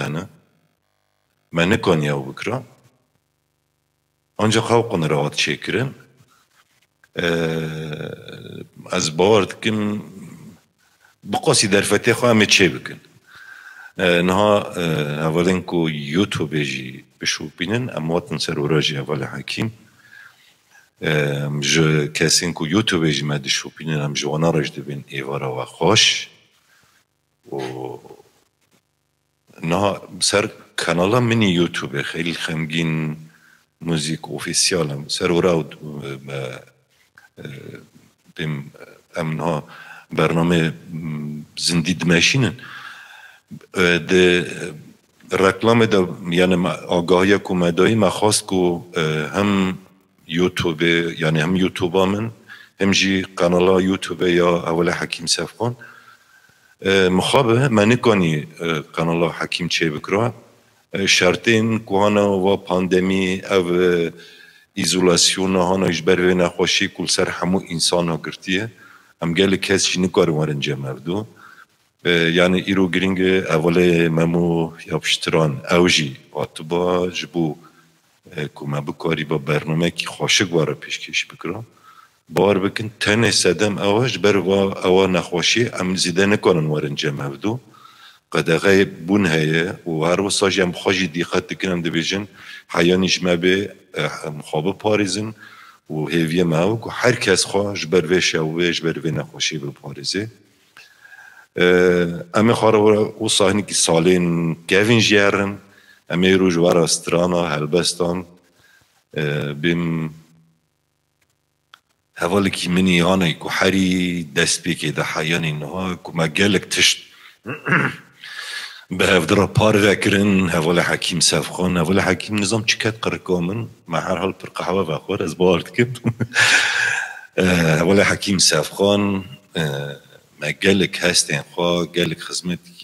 أنا ما نكون يا بكرة أنجا خاوقن رات شكرن از باورد كم بقاسي درفتي خو هم چه بكن نها اولین کو یوتیوب جی بشو بینن امواتن سر وراجی اول حکیم ج کسین کو یوتیوب جی مد شو بینن هم جوانا رج دبین ایوارا و خوش و نه سر کانالا منی یوتیوب خیلی خمگین موزیک اوفیسیالم سر وراود بیم امنها برنامه زندید ماشینن ده رکلام ده یعنی آگاهی کو مدایی مخواست کو هم یوتیوب یعنی هم یوتیوب من هم جی قنالا یوتیوب یا اول حکیم صفقان مخابه من نکنی قنالا حکیم چه بکره شرطین کوهانا و پاندمی او ایزولاسیون هانا اجبر و نخوشی کل سر همو انسان ها گرتیه هم گل کسی نکار وارنجه مردو يعني إيرو جرينج أولي مامو يابشتران أوجي واتبا جبو كوما بكاري با برنامه كي خوشك وارا پیشکش بکرا بار بكن تنه سدم أواج بروا أوا نخوشي أم زيده نكونن وارنجه مهدو قد غيب بون هيا وهر وصاج يم خوشي ديقات تكنم دبيجن حيانيش ما بي مخابه باريزن وهيفيه ماوك وحر كس خوش بروي شوش بروي نخوشي بپاريزه امی خارو او صحنی که سالین گوین جیرن امی روز وار استرانا هلبستان بیم حوالی که منی آنی که حری دست بی که ده حیانی نها که ما گلک تشت به هفدرا پار وکرن حوالی حکیم صفخان حوالی حکیم نظام چکت قرقامن ما هر حال پر قهوه وخور از بارد کد حوالی حکیم صفخان ما قالك هستين خوا قالك خدمتك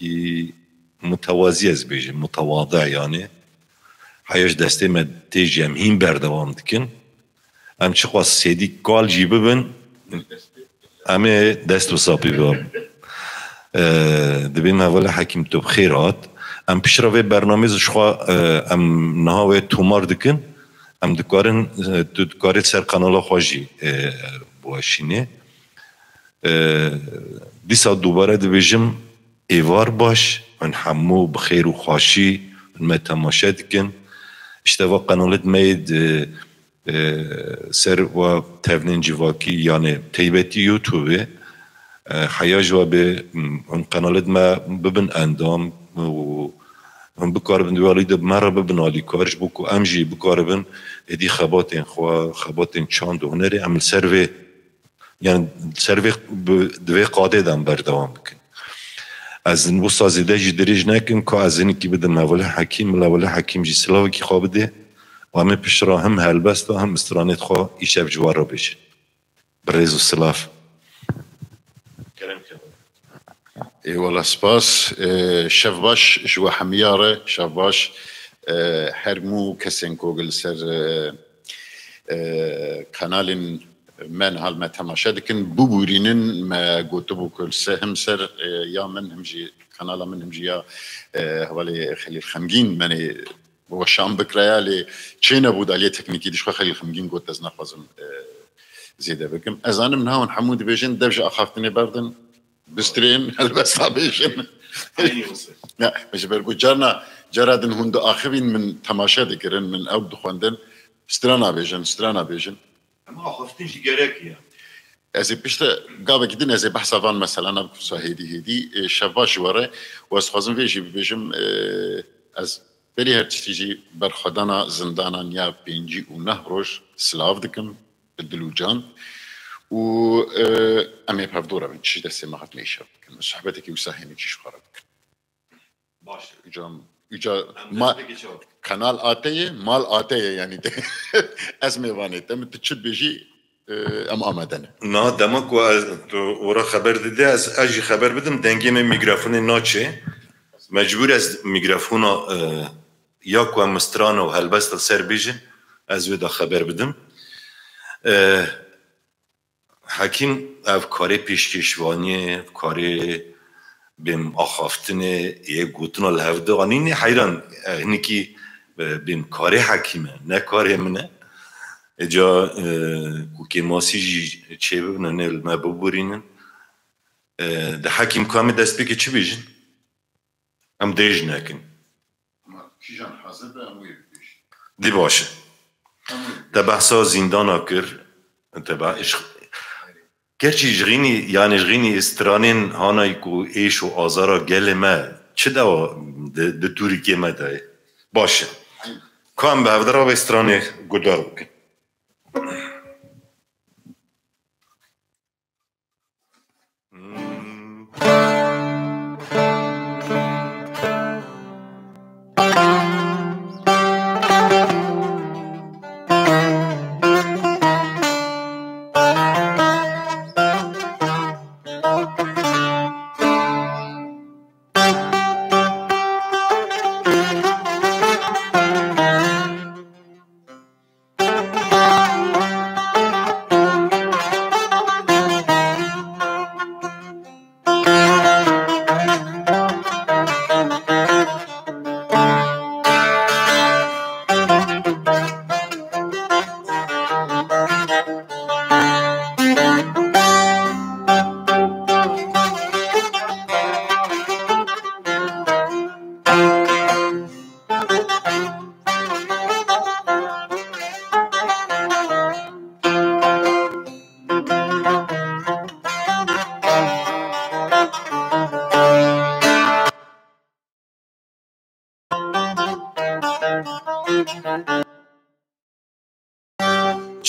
متوازي از بيجي متواضع يعني حياش دستي ما تيجي همين بردوام دكن ام چه خواست سيدي قال جيبه بن امي دست وصابي باب دبين اولا حكيم تو بخيرات ام بشراوي برنامج شخوا ام نهاوي تومار دكن ام دكارن سر قنالا خواجي بواشينه دیسا دوباره دویجم ایوار باش من همو بخیر و خوشی ما تماشا دکن اشتوا قنالت مید سر و تفنین جواکی یعنی تیبتی یوتیوبه حیاج و به قنالت ما ببن اندام و هم بکاربن دوالی دب مرا ببن آلی کارش بکو امجی بکاربن ادی خباتین خوا خباتین چاند و هنری عمل سروه يعني سروي دوی قاده دم بردوام بکن از این سازیده جی دریج نکن که از اینی که بدن اوله حکیم الاوله حکیم جی سلاوی که خواب ده و همه پشرا هم هلبست و هم استرانت خواه ایشف جوار را بشن برز و سلاف ای والا سپاس شف باش جوا حمیاره شف باش هر مو کسین کوگل سر کانالین من حال ما تماشا دكن بورينن ما قلت بو هم سر يا من همجي قناه من همجي يا حوالي خليل خمگين من وشام بكريالي تشينا بود عليه تكنيكي ديش خليل خمگين قلت از نخوازم زياده بكم ازان من هون حمود بيجن درجه اخافتني بردن بسترين البس بيجن لا مش بربو جرادن هندو اخرين من تماشا دكرن من او دخوندن سترانا بيجن اما خفتين شي جراكيا از پیشت قابل کدین از بحث آن مثلا نبکس هدی شواش وره و از خواستم ویژی بیشم از بری هر چیزی برخدانا زندانا یا پنجی و نهروش سلاف دکم بدلوجان و امی پفدورا من چی دسته ماهت میشه بکن صحبتی که وساهینی چیش خراب بکن باشه ایجا ما kanal آتیه مال آتیه یعنی از میوانه تم تشد بیجی ام آمدنه نه دمک و ورا خبر دیده از اجی خبر بدم دنگیم میکروفون ناچه مجبور از میکروفون یا کو مستران و هلبست سر بیجه از ودا خبر بدم حکیم اف کاری پیشکشوانی کاری بیم آخافتنه یه گوتنا الهفده غنینی حیران هنکی بیم کاری حکیمه نه کاری منه اجا کوکی ماسی جی چه ببنن الما ببورینن ده حکیم کامی دست بی که چی بیجن؟ ام دیج نکن کیجان حاضر به اموی بیش دی باشه ده بحثا زندانا کر تبع گرچه جغینی یعنی جغینی استرانین هانای کو ایش و آزارا گل ما چه دوا ده توری که ما دای باشه کام به هفدرا به استرانی گدار بکن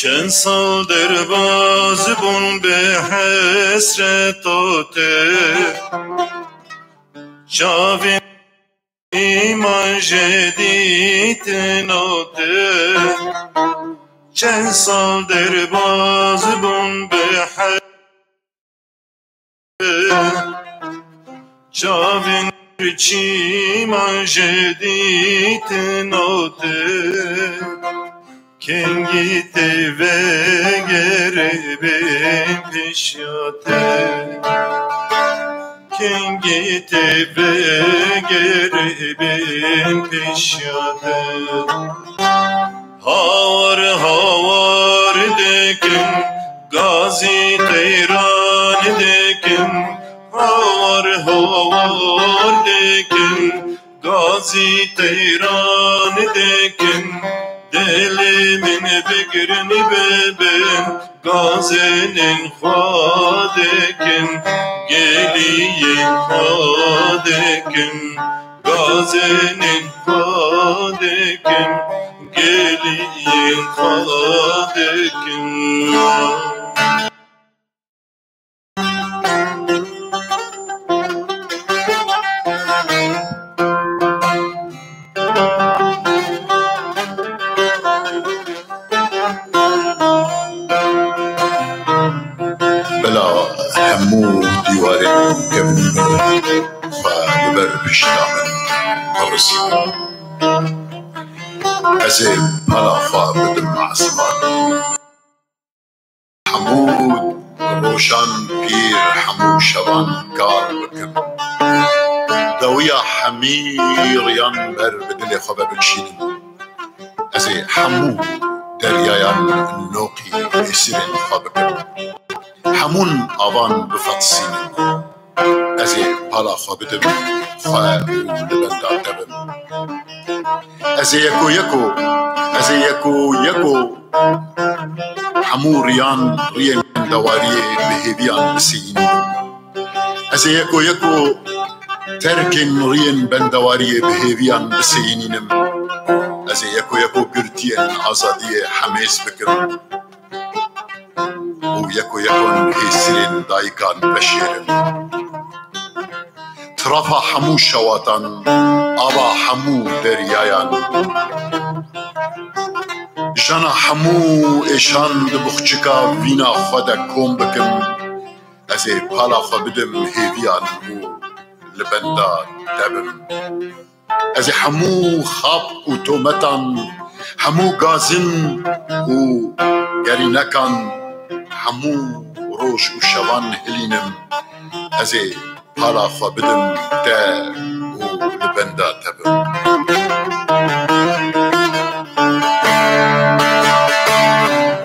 چند سال در بازبون به حسرتاته شاوین ایمان جدید ناته چند سال در بازبون به شاوین ایمان جدید ناته کنگی تیوه گربیم پیشاته کنگی تیوه گربیم پیشاته هاور دکن گازی تیران دکن هاور دکن گازی تیران دکن دلی من بگرنی ببین گازنین خادکن گلین خادکن گازنین خادکن گلین خادکن همو دیواره کبن و ببر پیشتامن قرصی از پلا فا بدم عصمان حمود روشان پیر حمو شوان کار بکن دویا حمیریان بر بدل خواب بکشیدن از حمو دریایان نوقی اسیرین خواب بکن همون آوان بفتسین از پالا خوابدم خواه لبنده دبم از یکو همو ریان رین دواری بهیویان بسین از یکو ترکن رین بندواری بهیویان بسینینم از یکو گرتین آزادی حمیس بکرم و یکون هیسرین دایکان بشیرن طرفا حمو شواتان آبا حمو دریایان جانا حمو ایشان دبخچکا وینا خدا کوم بکم از پالا خبدم هیویان و لبندا دبم از حمو خاب و تومتان حمو گازن و گرینکان همو روش و شوان هلینم از حالا خواه بدم ده و لبنده تبم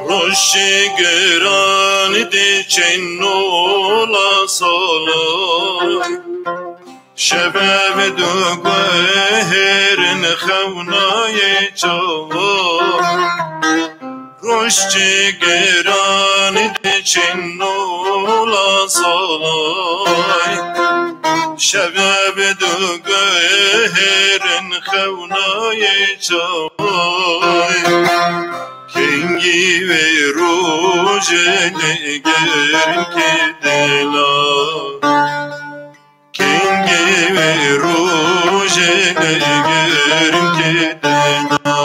روشی گران دی چنولا سالای شبه دو گوهرن خونای چاوای روشی گران دی چنولا سالای شبه دو گوهرن خونای چاوای کنگی و روژ نگرن که دلا کنگی و روژ نگرن که دلا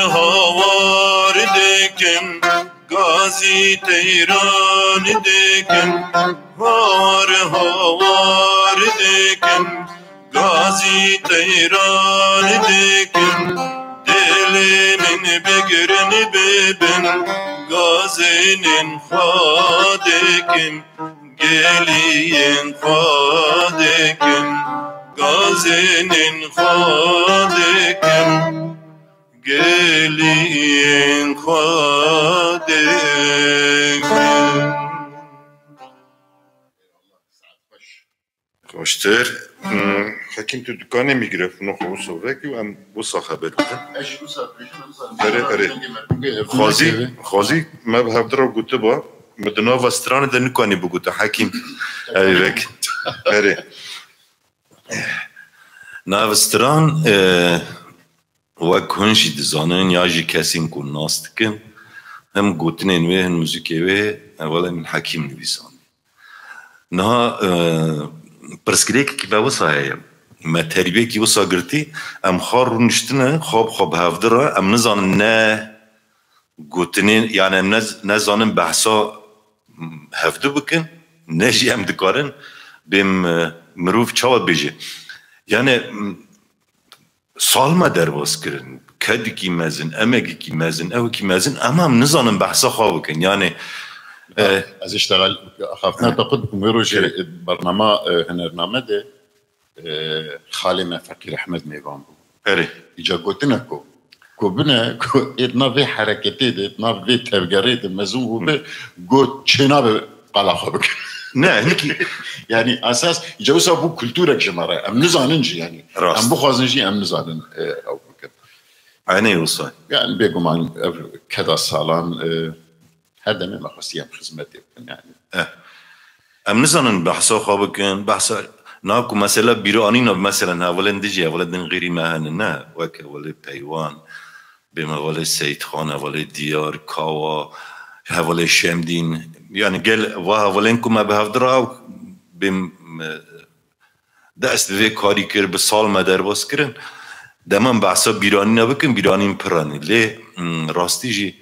هاوار دکن گازی تیران دکن هاوار دکن گازی تیران دکن دلمن بگرن ببن گازنین خادکن گلین خادکن گازنین خادکن گلین خادکن خوشتر حکیم تو دکانه میگرفت نو خو سوکی و ام وسا خبر بودن خازی ما به هفدرا گوته با مدنا وستران ده نکانی بگوته حکیم ایوک نوستران و کنشی دزانن یا جی کسین کن ناست کن هم گوتنین وی هم موزیکی وی اولا من حکیم نویسان نه پرسکریک کی واسه ما تربیه کی واسه گرتی ام خار رونشتنه خواب هفدرا ام نزان نه گوتنین یعنی ام نزانم بحثا هفده بکن نجی ام دکارن بیم مروف چاوت بیجه یعنی سال ما درواز کرن کدی کی مزن امگی کی مزن او کی مزن اما ام نزانم بحثا خواب بکن یعنی از اشتغل خافنا تقد مروج برنامه هنرنامه ده خالی ما فقیر احمد میوان بود ایجا گوتنه کو بنا کو اتنا به حرکتی ده اتنا به تفگری ده مزون به گوت چنا به قلاخه بکن نه هیکی yani اساس ایجا bu kültürek جماره ام نزاننجی yani ام بخوازنجی ام نزانن او بکن aynı yolsa yani بگمان کدا سالان هذا ما خصيام خدمتي يعني ام نزانن بحثا خواب بکن بحثا ناكو مثلا بيرانينا مثلا اولن دجي اولن غيري مهننا وك اول بيوان بما اول سيد خان اول ديار كاوا اول شمدين يعني قال واولنكم ما بهدرا بم دست في كاري كر بسال ما درباس كرن دمان بحثا بيرانينا بكن بيرانين پراني لي راستيجي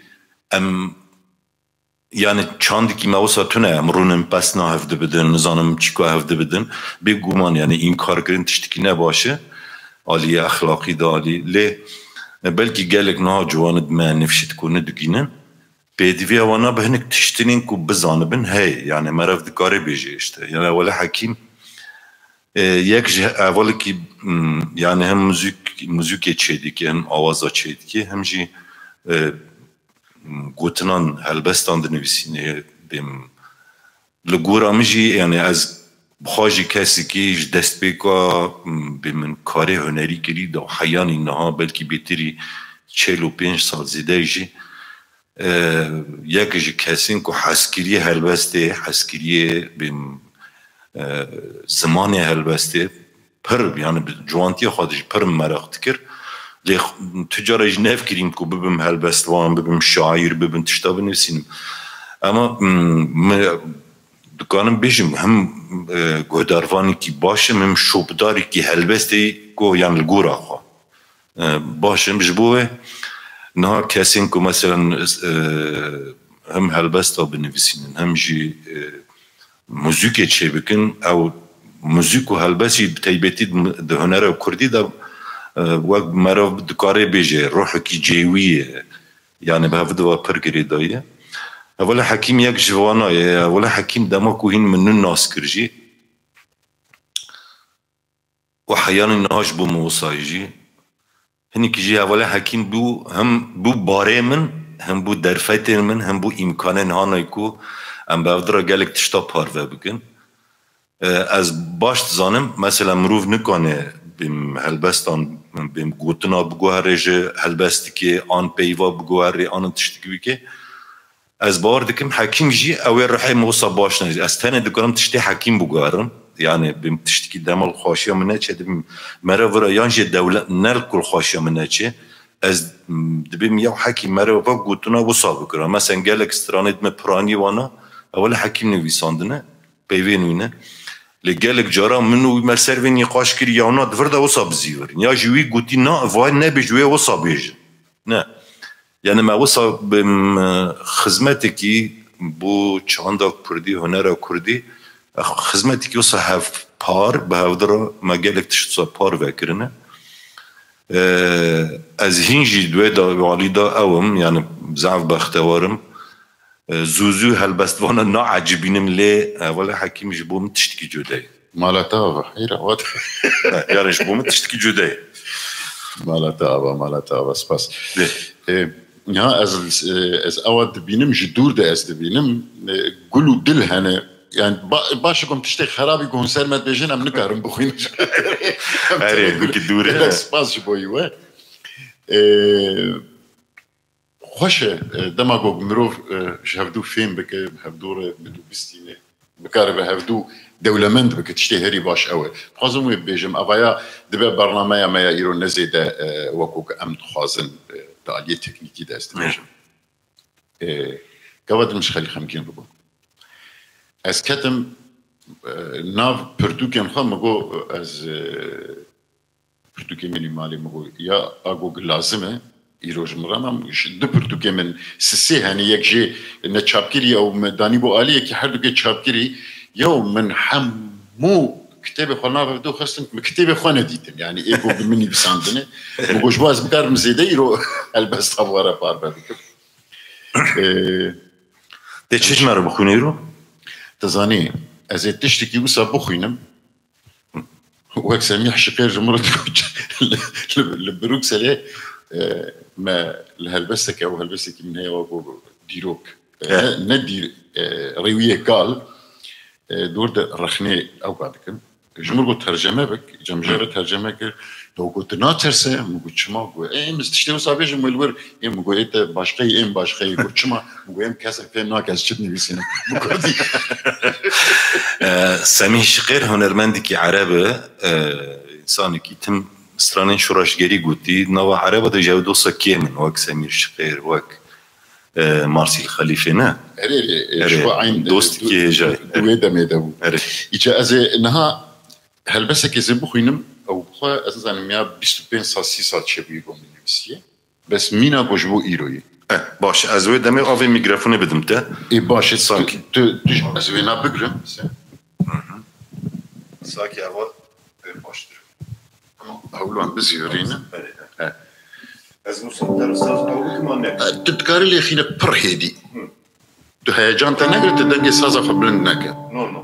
ام yani çandı ki mevzusa tüne emrunun pesna hevde bidin, nizanım çiko hevde bidin. Bir guman yani inkar kırın tiştiki ne başı. Aliye ahlaki da ali. Le belki gelek naha cuvanı dme nefşit ku ne dükinin. Pediviye vana behinek tiştinin ku bizanıbın hey. Yani merev dikare beji işte. Yani evvela hakim. Yek evvela ki yani hem müzik çeydi ki hem avaza çeydi ki hem jî گوتنان هلبستان دنویسینه بیم لگورامیجی یعنی از بخواجی کسی که دست بیکا بیمن کاری هنری کری دا حیانی نها بلکی بیتری 45 سال زیده جی یکی جی کسین که حسکریه هلبسته حسکریه بیم زمانی هلبسته پر یعنی جوانتی خودش پر مراخت کرد لی تجارج نفکریم که ببیم هلبستوان ببیم شاعر ببیم تشتا بنویسیم اما دکانم بیشم هم گهداروانی که باشم هم شوبداری که هلبستی که یعنی لگورا خواه باشم جبوه نه کسین که مثلا هم هلبستا بنویسین هم جی موزیک چه بکن او موزیک و هلبستی تایبتی ده هنر کردی ده وقت مرا دکاره بیجه روح کی جیویه یعنی به هفته و پر گری دایه اولا حکیم یک جوانایه، اولا حکیم دما کو هین من ناس کرجی و حیان نهاش بو موسایجی هنی کجی اولا حکیم بو هم بو باره من هم بو درفت من هم بو امکان نهانای کو ام بافدرا گلک تشتا پارو بکن از باش زانم مثلا مروف نکنه بیم هلبستان بیم گوتنا بگوهرج هلبستی که آن پیوا بگوهری آن تشتکی که از باور دکم حکیم جی اوی رحی موسا باش نجی از تنه دکرم تشتی حکیم بگوهرم يعني بتشتكي دم الخاشية منها بیم مرة ورا يانجي دولة نلقو الخاشية منها از دبیم يو حكي مرة وفا قوتنا وصاب بكرا مثلا قالك استراني دم براني وانا اولا حكيم نويساندنا بيوينونا لقالك جارا منو مرسروين يقاش كري يونا دفردا وصاب زيور يا جوي قوتي نا فاي نبي جوي وصاب يجي نا يعني ما وصاب خدمتكي بو چاندا كردي هنرا كردي خدمتی که واسه هف پار به هفدرا مگلک تشتسا پار وکرنه از هینجی دوی دا والی دا اوم یعنی زعف بختوارم زوزو هلبستوانا نا عجبینم لی اولا حکیم جبوم تشتکی جدای مالتا حیره واضح یعنی جبوم تشتکی جدای مالتا سپاس یا از اول دبینم جدور ده از دبینم گلو دل هنه يعني باشكم تشتي خرابي كون سلمت بيجين ام نكارم بخوين اري بك دوره سباس بويوه خوش دماغو مروف شهفدو فين بك هفدور بدو بستينه بكارب هفدو دولمند بك تشتي هري باش اوي خازم بيجم افايا دبا برنامج ما يرو نزيد وكوك ام خازن تعالي تكنيكي داست بيجم كواد مش خلي خمكين بكو از کتم ناو پرتوکیم خواه مگو از پرتوکی منی مالی مگو یا آگو لازمه ایروش مرانم دو پرتوکی من سسی هنی یک جی نه چاپگیری او مدانی بو آلیه که هر دو که چاپگیری یو من همو کتاب خواه ناو دو خستم کتاب خواه ندیدم یعنی ایگو منی بساندنه مگوش باز بکارم زیده ایرو البست خواره پار بکم ده چه مرا بخونی رو؟ تزاني ازيد تشتكي وسا بخينم وهيك سميح شقير جمرة لبروكسل ما لهالبسك او هالبسك من هي وابو ديروك ندير ريوية قال دور رخني او بعدكم جمرة ترجمة بك جمجرة ترجمة لو قلت ناترسه مقول شما قول ايه مستشتي وصابيش مولور ايه مقول ايه باشقي ايه باشقي قلت شما مقول ايه كاسك فين ناكاس شتني بيسينا مقول دي سميح شقير هنرمندكي عربة انساني كي تم استرانين شوراشگري قلتي نوا عربة دا جاودو سكيمن وك سميح شقير وك مارسيل خليفة نا عين دوست كي جاي دويدا ميدابو ايجا ازي انها هلبسك يزبو خينم او بخوا اساسا ميا 25 سال 30 سال چبوي گم نويسيه بس مينا گوجبو ايروي باش ازوي دمي اوفي ميكروفون بدمته اي باش ساكي ازوي نا بگرم ساكي اول باشتر اولوان بزيورينا از مصدر استاذ او كمان تتكاري لي خينا بر هيدي تو هيجان تنقر تدنگي سازا خبلن نكا نو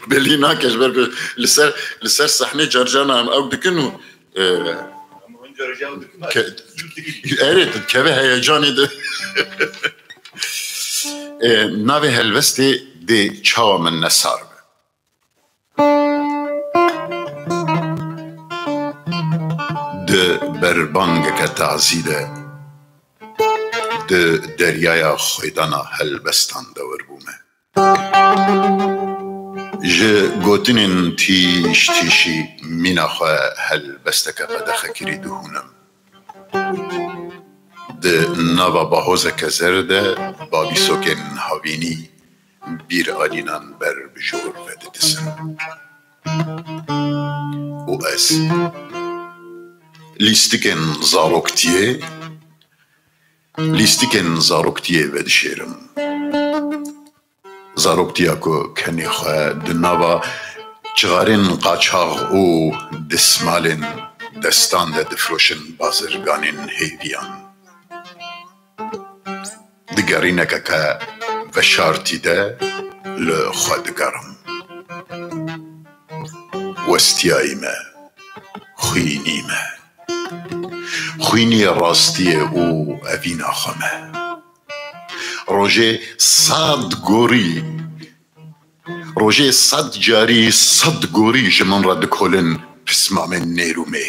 بلينا كجبر لسر صحني جرجانا ام او دكنو اريد كبه هيجاني ده ناوي هلوستي دي چاو من نسار ده بربانگ كتعزيده ده دریای خویدانا هلبستان دور بومه جه گوتنین تیشی مینا خواه هلبستکه قدخه کری دهونم ده نوا باهوزک زرده بابی سوکن هاوینی بیر آلینان بر بجور وده دسن و از لیستیکن زاروکتیه وده شیرم زاروکتیا کو کنی خواه دنوا چغارین قاچاغ او دسمالین دستان ده دفروشن بازرگانین هیویان دگرینک که و شارتی ده لخودگرم وستیایمه خوینیمه خوینی راستی او اوینا خمه روژه صد جاری صد گوری جمن را دکولن پسمام نیرومه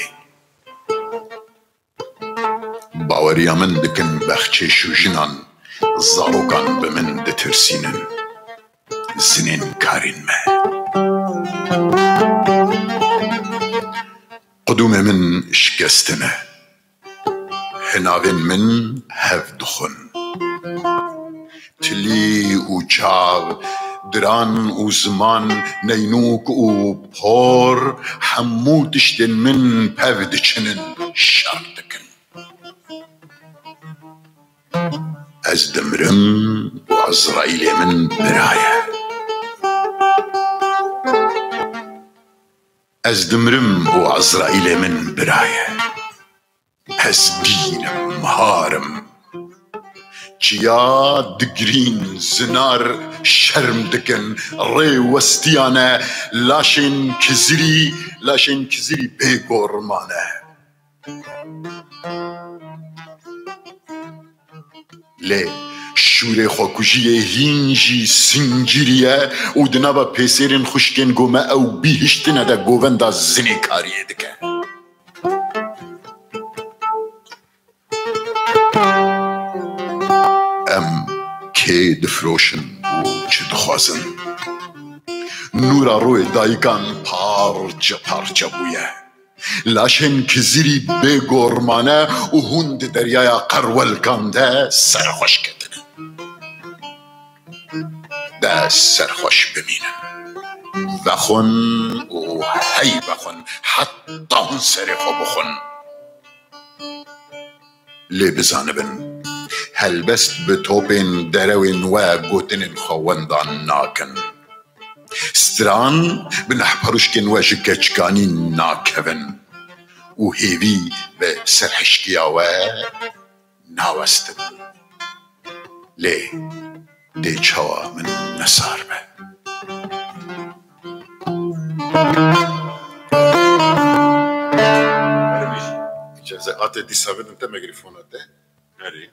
باوریا من دکن بخچه شوژنان زاروگان به من دترسینن زنین کارین مه قدوم من شکستنه هناوین من هف دخون تلی و چاو دران و زمان نینوک و پور همو تشتن من پفد چنن شاردکن از دمرم و عزرائیل من برایه از دمرم و عزرائیل من برایه از دینم هارم چیا دگرین زنار شرم دکن ری وستیانه لاشن کزیری بگرمانه لی شور خوکوشی هینجی سنجیریه و دنابا پیسیرین خوشکن گومه او بیهشتنه ده گوونده زنی کاریه دکه که دفروشن و چه دخوازن نورا روی دایگان پارچه بویه لاشن کزیری بگرمانه و هند دریای قرول کنده سرخوش کدنه ده سرخوش بمینن بخون و هی بخون حتی هن سرخو بخون لی بزانبن هلبست به توپین دروین و گوتنین خواندان ناکن ستران به نحپروشکن و شکچکانی ناکون و هیوی به سرحشکیا و ناوستن لی دی چاوا من نصار به اجازه آت دیسابن انت مگریفونات ده نری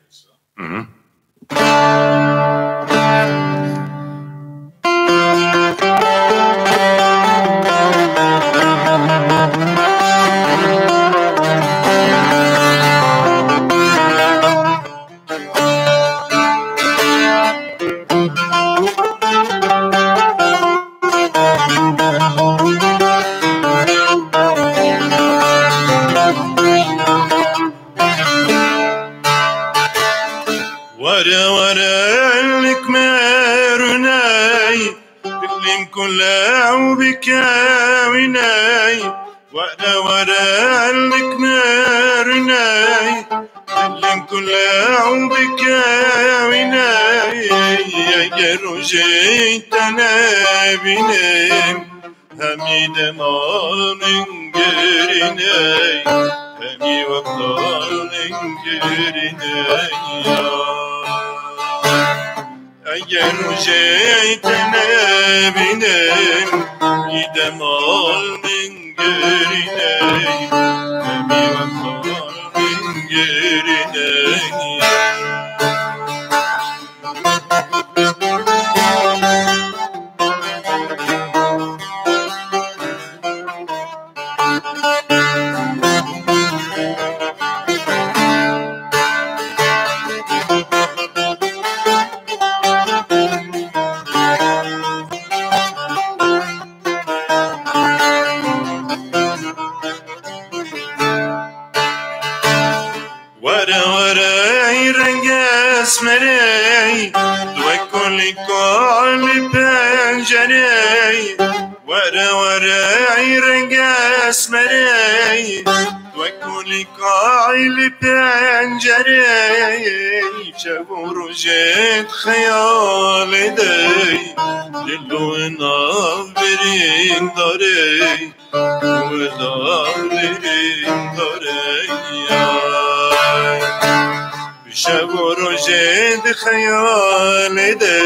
شب و روژه ده خیال ده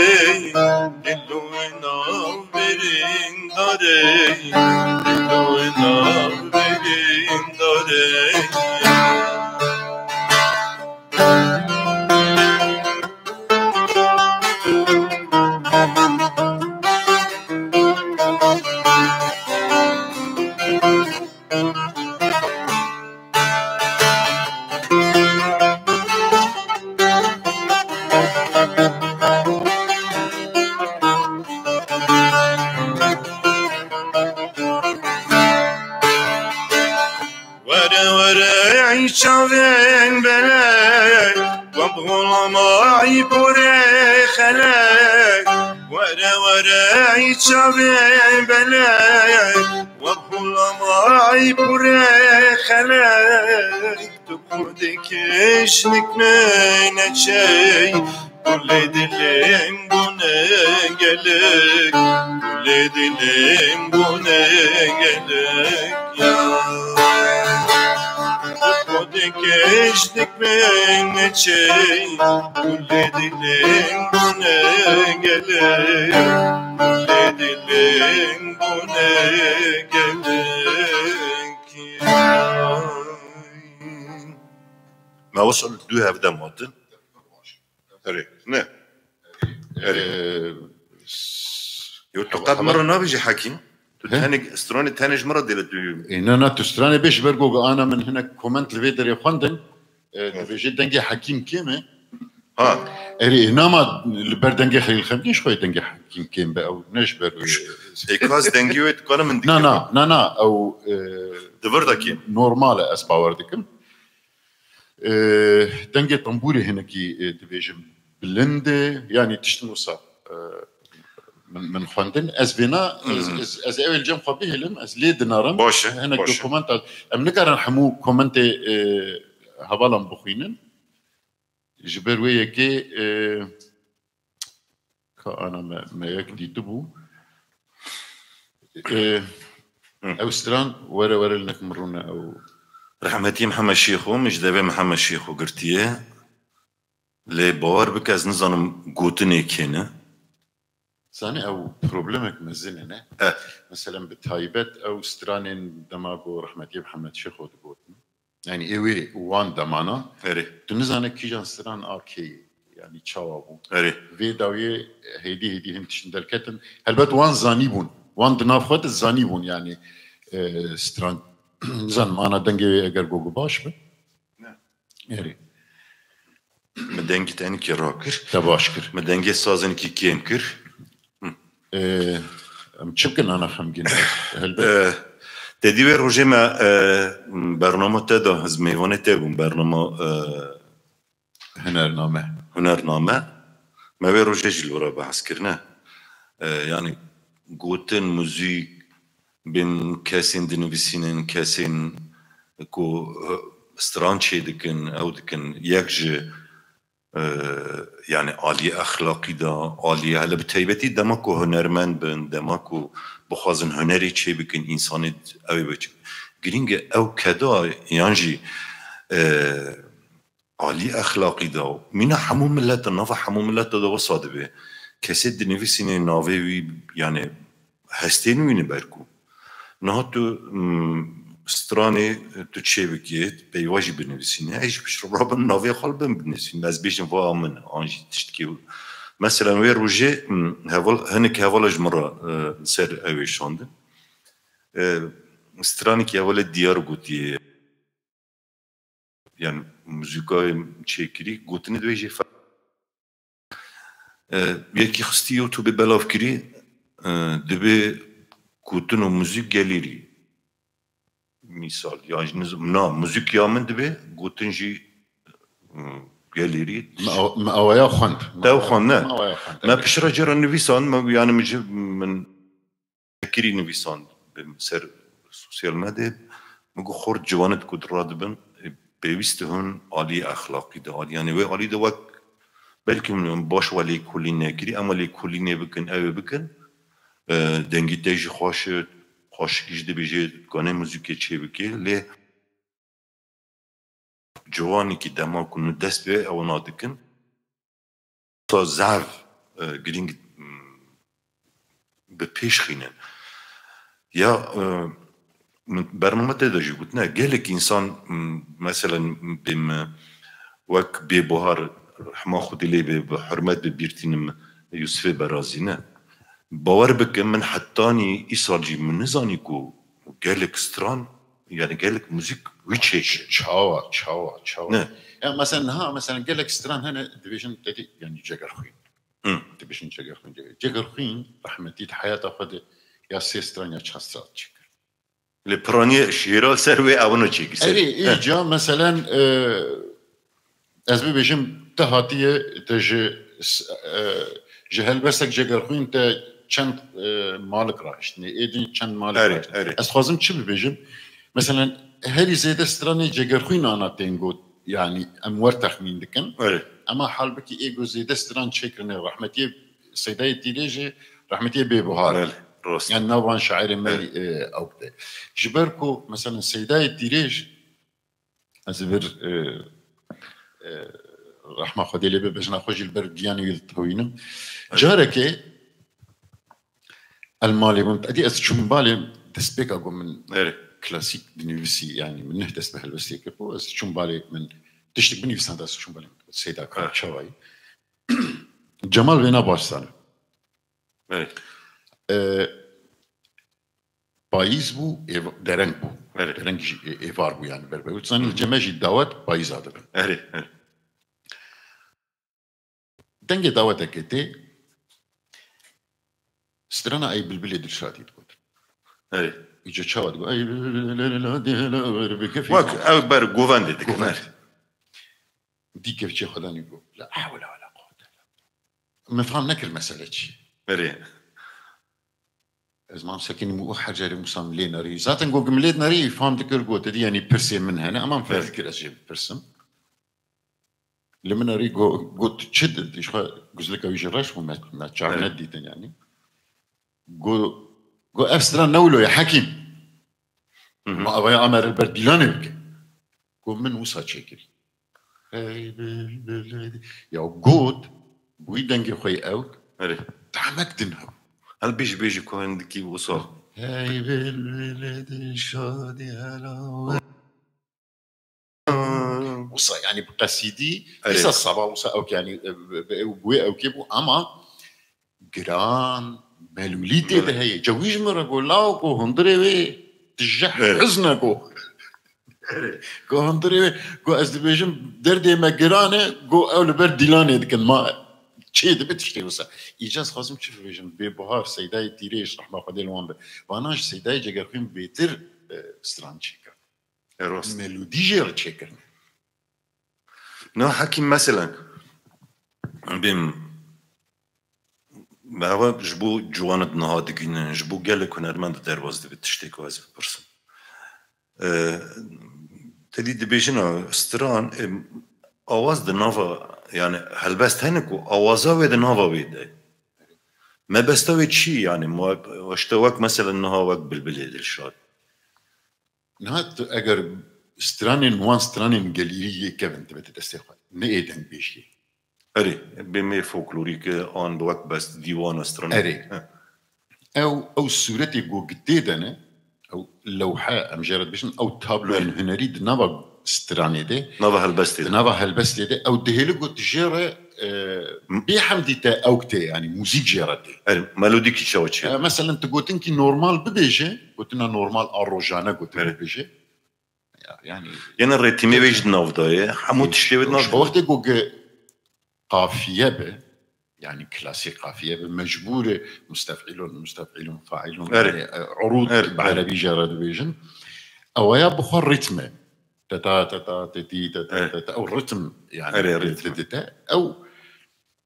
دلو ناو برین داره دلو ناو برین داره شاوین بلای و بغلامای پره خلای وره شاوین بلای و بغلامای پره خلای تو کودی کش نکنه نچی کل دلم بونه گلک کل دلم بونه گلک Geçtik ben çey Gülle dilim bu ne gelir Gülle dilim bu ne gelir ki ما وصل دو هفته ماتن هري نه هري يو تقد مرة نابجي حكيم تاني استراني تانيش مرة ديلا دويوم إننا تستراني بيش برقو أنا من هنا كومنت الفيدر يخوندن بيجي دنجي حكيم كيمة ها إري إنما البردنجي خليل خمديش خوي دنجي حكيم كيم بقى أو نش برقو إيكاز دنجيويت كانا من ديكم نا أو دفردا كيم نورمالة أسباور ديكم دنجي طنبوري هنا كي تبيجي بلندة يعني تشتنو صار من خواندن از بنا از اول جمع خبيه لم از ليد نارم باشه هنا كومنت ام نقرا حمو كومنت هبالم بخوينن جبر ويا كي كأنا ما يكدي تبو أوستران ورا لنك مرونا أو رحمتي محمد شيخو مش دابا محمد شيخو قرتيه لي باور بك از نظام قوتني كينا ثاني أو بروبلمك مزنة مثلا بتهايبت أو سترانين دماغو رحمتي محمد شيخو تقولنا يعني إيوي وان دمانا تنزانا كيجان ستران آكي يعني تشاوابو في داوية هيدي هم تشندل كتن هلبت وان زانيبون وان دنافخوت الزانيبون يعني ستران زان معنا دنجي اگر گوگو باش به اري مدنجي تاني كي راكر تباشكر مدنجي سازن كي كيمكر متشكل انا خمجين تدي روجي ما برنامه تدا هزميونه تبون برنامه هنرنامه ما بي روجي جلورا بحث كرنا يعني قوتن موزيك بين كاسين دنوبسينن كاسين كو سترانشي دكن او دكن يكج يعني عالية أخلاقي دا عالية هلا بتايبتي دماكو هنرمند بن دماكو بخوازن هنري چه بكن إنسان اوي بچ گرینگ او كدا يانجي عالية أخلاقي دا مينا حمو ملت نافا حمو ملت دا وصاد به كاسي دنوبسينن نافي يعني هستين وين بركو نهاتو ستراني تشيبكيت بيواجي بنفسيني ايش بشرب رابن نافي خالبن بنفسيني بس بيش نفوا من انجي تشتكي مثلا وير روجي هنك هفالج مرة سر اوي شاندن ستراني كي هفال الديار قوتي يعني موزيكاي تشيكري قوتني دويجي يكي خستي يوتيوب بلاف كري دبي قوتنو موزيك جاليري مثال يعني موزيك يامن دبي قوتنجي جاليري ما اويا خوند تاو خوند ما بشرا جرا نويسان ما يعني من كري نويسان بسر سوسيال ميديا مگو خورد جوانت قدرات بن بيوستهن عالي اخلاقي ده عالي يعني وي عالي ده وك بلكي من باش ولي كلي ناكري اما لي كلي نبكن او بكن دنگی تیجی خوش کیش دی بیجی کنه موزیک چی بکی لی جوانی که دما کنو دست به او نادکن تا زعف گرینگ به پیش خینن یا برنامه تداجی بود نه گلک انسان مثلا بیم وک بی بهار حما خودی لی به حرمت بیرتینم یوسف برازی نه باور بکن من حتانی ای سال جی من نزانی کو گلک ستران يعني قالك موزيك ويتشيك تشاوا نه يعني مثلا قال لك ستران هنا ديفيجن يعني جاكر خوين ديفيجن جاكر خوين رحمتي حياته خد يا سيستران يا تشاسترات تشكر لبراني شيرا سروي أونو تشيك اي جا مثلا از بيجم تهاتيه تج جهل بسك جاكر خوين تا چند مالك راهشتني ايدين چند مالك راهشتني از خوازم چی بيجم مثلا هذه زيادة ستراني جاكرخوين أنا تنقول يعني أمور تخمين دكان أما حال بكي إيجو زيادة ستران شكرنا رحمتي سيداي تيريجي رحمتي ببهار يعني نوان شاعر مالي أو كده جبركو مثلا سيداي تيريج أزبر رحمة خدي لي بجنا خوجي البردياني يلتوينم جاركي المالي بنت أدي أسشم بالي تسبيك أقول من كلاسيك بنيفسي يعني من نهدس بهالبسي كبو شون بالي من تشتك بنيفسي هذا شون بالي سيدا كراتشاوي جمال بينا باشسان بايز بو درنگ بو درنگ ايفار بو يعني بربه وتصاني الجماجي الدعوات بايز هذا دنگ دعوات اكتي سترانا اي بالبلي درشاتي تقول يجي تشاود قال اي لا بكيف واك اكبر جوفان دي كمان دي كيف شي خداني يقول لا حول ولا قوه ما فهمناك المساله شي مري زمان ساكن مو حجر مسام ليناري ذات نقول قمليت ناري فهم ذكر قوت دي يعني برسي من هنا امام فذكر اشي برسم لما ناري قلت تشدد ايش قلت لك ويجراش ما تشعر ندي يعني قو أفسران نولو يا حكيم ما أبغى أمر البرديلاني بك قو من وصا شكل يا قود بويدنجي خوي أوك تعمك دنها هل بيجي كون دكي وصا هاي بالبلد شادي هلا وصا يعني بقصيدي ليس الصبا وصا أوك يعني بوي أوك يبو أما جران مالوليتي ده هي جويج مرة قولاو كو هندري وي تجح حزنا كو هندري وي كو أزدبيجم دردي ما جرانه كو أول بر ديلاني دكن ما شيء ده بتشتري وسا إيجاز خازم تشوف بيجم ببهار سيداي تيريش رحمة خدي الوان به واناش سيداي جاكرخين بيتر ستران تشيكر ميلودي جير تشيكر نو حكيم مثلا بيم باور جبو جوانت نهادگین جبو گله کنرمند درواز دی بتشتیک واز بپرسم تدی دبیجنا استران آواز دناوا يعني هلبست هنكو آوازا ويد ناوا ويد ما بستوي شيء يعني واشتواك مثلا نهاوك بالبلاد الشاد نهات اگر سترانين وان سترانين قليلية كيفن تبت تستيقظ نيدن بيشي أري بمي فولكلوريك آن بوك بس ديوان استرانين أري أو صورتي جو جديدنا أو لوحة مجرد بيشن أو تابلو هنري دنابا ستراني دي نابا هالبستي دي أو دهيلو تجيرة بيحمدي تا أوكتي يعني موسيقى جيرتي ميلوديك شوتشي مثلا تقولتن كي نورمال ببيجي قلتنا نورمال أروجانا قلتنا ببيجي يعني الريتمي بيجي نافضاي حمود شليت نافضاي وقت يقول قافية به يعني كلاسيك قافية به مجبورة مستفعلون فاعلون يعني عروض بعربي جرد بيجن أو يا بخور رتمه تا تا تي تا أو رتم يعني أو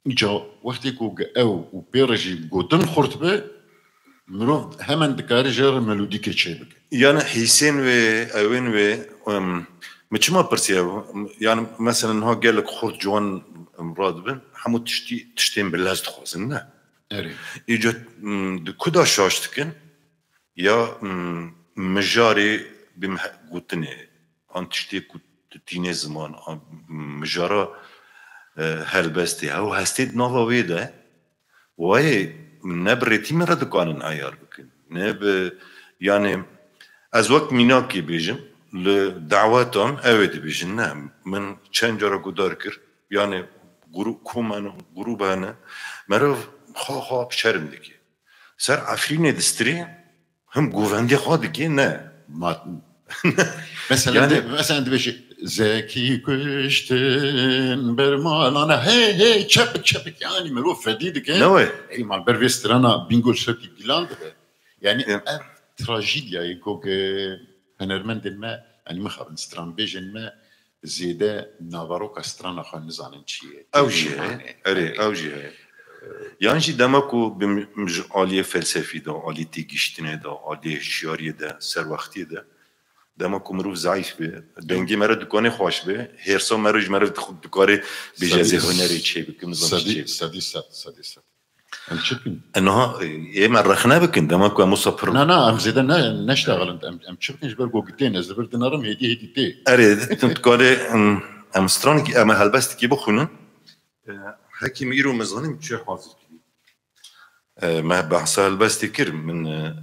جا وقت يقول أو وبيرجي قدن خرطبة مروف همن دكار جار ملوديك تشيبك يعني حسين و أوين و مش ما برسيا يعني مثلا هو قال لك خرط جوان مرادبن حمود تشتين باللاز تخوزن أري يجت كدا شاشتكن يا مجاري بمح قوتني أن تشتي تینه زمان مجارا هلبستی او هستید ناوا ویده وای نبرتی مرا دکانن عیار بکن نب yani از وقت مینا کی بیجم لدعواتهم evet بیجن نه من چند جارا گدار کر yani گروه بانه مرا خواه بشرم دیگه سر عفرین دستری هم گووندی خواه دیگه نه مثلا بشه زکی کشتن برمالانه هی çepik yani مرو فدی دیگه نه ایمان بر وسترانا بینگول شتی دیلان دیگه yani ev trajidyayı goge هنرمندن ما yani مخابن ستران بیجن ما زیده ناواروک استران خان نزانن چیه اوجه اره اوجه yani دماکو بمج عالیه فلسفی دا عالی تیگیشتنه دا عالی شیاری دا سر وقتی دا دماکو مروف ضعیف به دنگی مرا دکانه خوش به هرسا مروج مرا دکاره بجازه هنری چه بکن سادی ام چپین انها یه مرخنه بکن دماکو امو سپر نه ام زیده نشتغل ام چپینش بر گوگتین از بر دنارم هدی تی اره دکاره ام ستران کی ام هلبست کی بخونن حکیم ایرو مزانم چه حاضر کی ما بحث هلبست کر من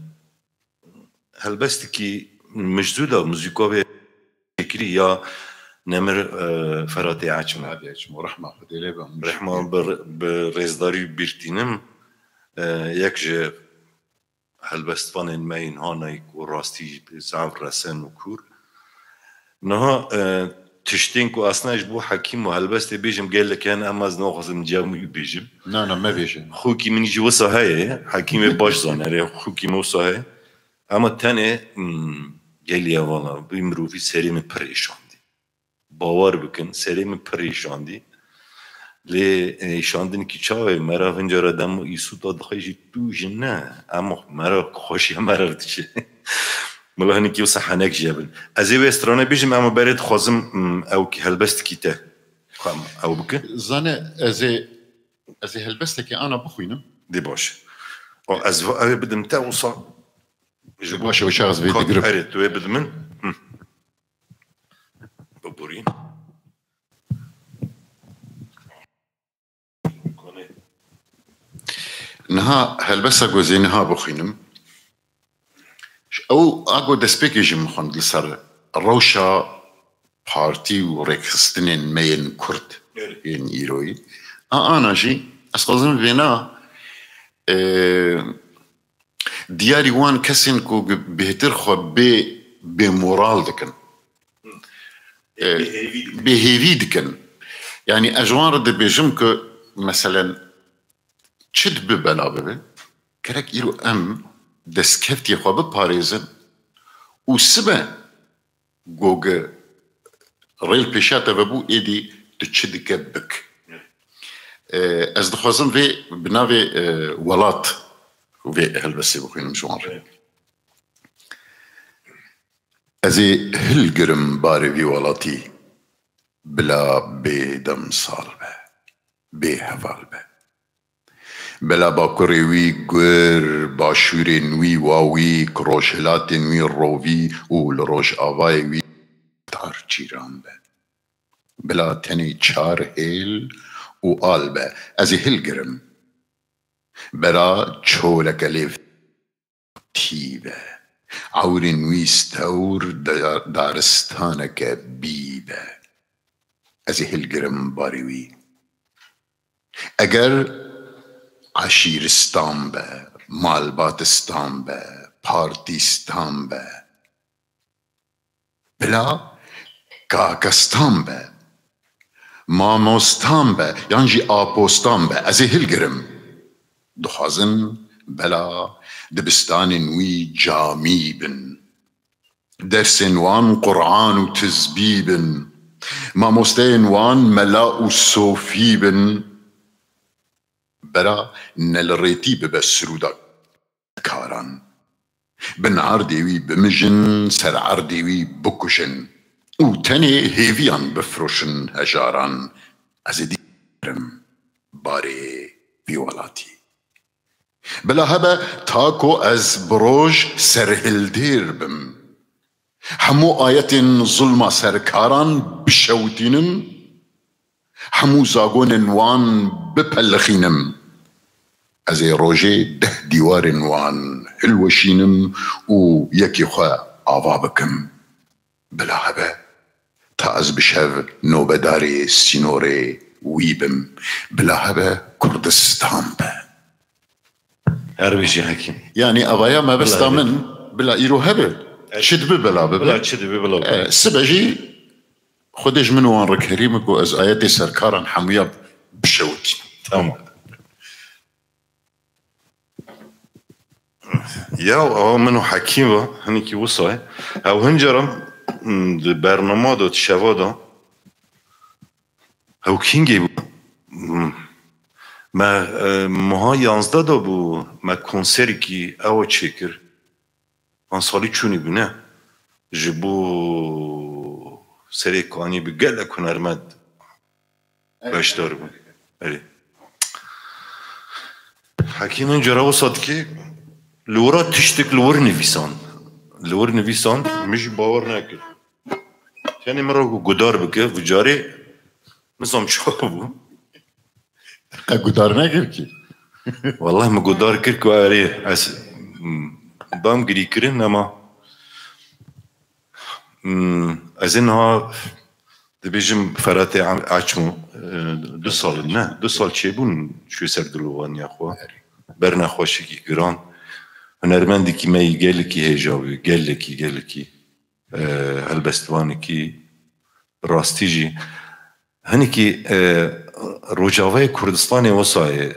هلبست کی مجدوده موزیکوی فکری یا نمر فراتی عچم رحمه خدیله رحمه برزداری بیرتینم یک جه هلبستوان این هانای و راستی زعف رسن و کور نه تشتین کو اصلاش بو حکیم و هلبست بیجم گل کن اما از نخوازم جمعی بیجم نه ما بیجم خوکی منی جو ساهه حکیم باش زانه خوکی مو ساهه اما تنه گلیه والا بیمروفی سریم پریشاندی باور بکن سریم پریشاندی لی شاندن کی چاوه مرا ونجارا دم ایسو داد خیلی دوش نه اما مرا خوشی مرا دیشه ملا هنی کیو صحنک جبل از این استرانه بیشم اما برید خوازم او کی هلبست کیته خام او بکن زنه از هلبست که آنا بخوینم دی باشه از او بدم تا وصا باشه وشاغز بيت قرب اريد تو بدمن ببورين نها هلبسا جوزي نها بخينم او اگو دسبيكي جم خند لسر روشا بارتي وريكستنين مين كرد ين ايروي انا جي اسقزم بينا دیاری وان کسین کو بهتر خو به مورال دکن بهیوی دکن یعنی اجوار ده بیجم که مثلا چد ببلا ببه کرک ایرو ام دسکفتی خو بپاریزن و سبه گوگه ریل پیشاته و بو ایدی تو چد که بک از دخوازم وی بناوی ولات وفي هلبسي بخوين مشوار ازي هلقرم باري في ولاتي بلا بيدم صالبه بهفالبه بلا باكوري وي قر باشورين وي واوي كروشلاتين وي روفي والروش آواي وي تار چيران به بلا تني چار هيل وآلبه ازي هلقرم برا چولک لیف تیبه عورین ویستور دارستانک بیبه ازی هلگرم باریوی اگر عشیرستان به مالباتستان به پارتیستان به بلا کاکستان به ماموستان به یعنی آپوستان به ازی هلگرم دخوازن بلا دبستان وی جامی بن درس وان قرآن و تزبی بن ماموستین وان ملا و صوفی بن برا نلریتی ببسرودا کاران بن عردی وی بمجن سر عردی وی بکشن و تنی هیویان بفروشن هجاران از دیرم باری ویولاتی بلا هبه تاكو از بروج سرهلدير بم همو آية ظلم سركاران بشوتينم همو زاغون وان ببلخينم از روجي ده ديوار وان هلوشينم و يكي خوا عوابكم بلا هبه تا از بشو نوبداري سينوري ويبم بلا هبه كردستان به هر بيجي حكيم يعني أبايا ما بس من بلا إيرو هبه شد بلا بلا تشد بلا سبجي خدش من وان ركريمك وأز آياتي سركارا حمية بشوتي تمام يا او منو حكيم هنيكي وصاي او هنجرم برنامه دو تشوا دا او كينجي بو ما مها 11 دا بو ما کنسری کی او چکر آن سالی چونی بونه جبو سری کانی بگل کنرمد باشدار بون حکیم اینجا وصد که لورا تشتك لور نویسان مش باور نکرد یعنی مرا گدار بکه و جاری مثلا چه بو قدار نکرد کی والله ما گدار کرد که از دام گری کرن اما از اینها دبیجم فرات عچمو 2 سال نه 2 سال چه بون شوی سر دلوانی اخوا برنا خوشی کی گران هنرمندی کی می گل کی هجابی گل کی هلبستوانی کی راستیجی هنی کی روجاوی کردستان وسای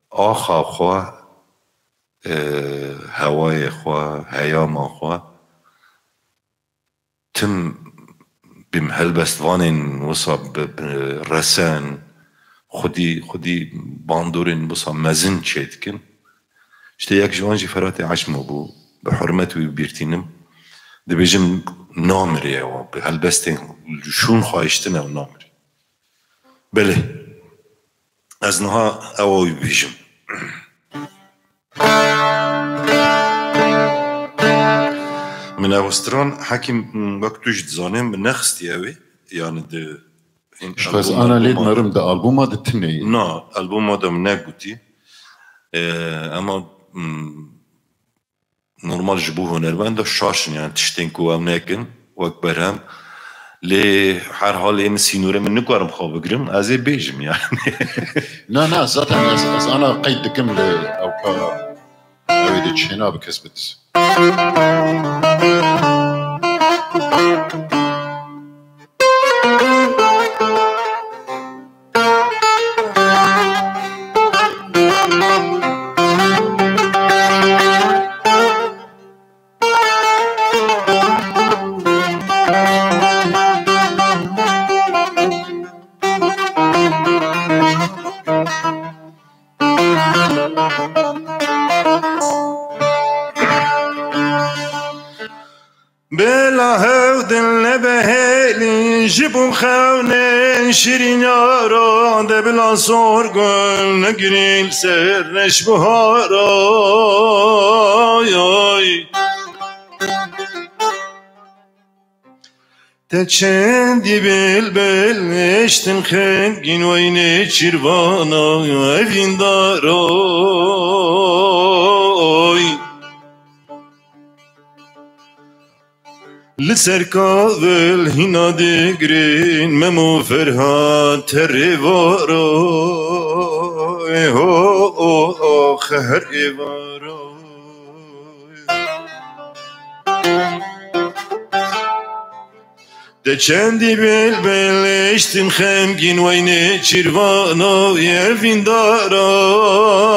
آخا خوا هوای خوا هیام خوا تم بیم هلبستوانین وسا رسن خودی باندورین وسا مزن چید کن işte یک جوانجی فرات عشمو بو به حرمت و بیرتینم دبیجم نامریه و به هلبستین شون خواهشتنه و نامریه بله از نها اوی بیجم من اوستران حکیم وقت توش دزانم نخستی اوی یعنی ده بس انا ليد مرم ده ألبوم هذا تني نه ألبوم هذا من نگوتی اما normal جبوه هنرمند شاشن يعني تشتين كو او ناكن وكبرهم لي هر حال این سینوره من نکارم خواب بگیرم از بیجم يعني لا ذاتا از انا قيد كمل او اويد تشينا بكسبت بلا هودن لبهلی جبو خونه شیرین یاران ده بلا سرگل نگریل سرنش بهارای ده چندی بل اشتن خنگین وینه چیروانا اوین دارای لسركاvel هنا دقرين ممو فرهات الريفارو هو خهر ريفارو ده چندی بل اشتن خمگین وینه چیروانا یفین دارای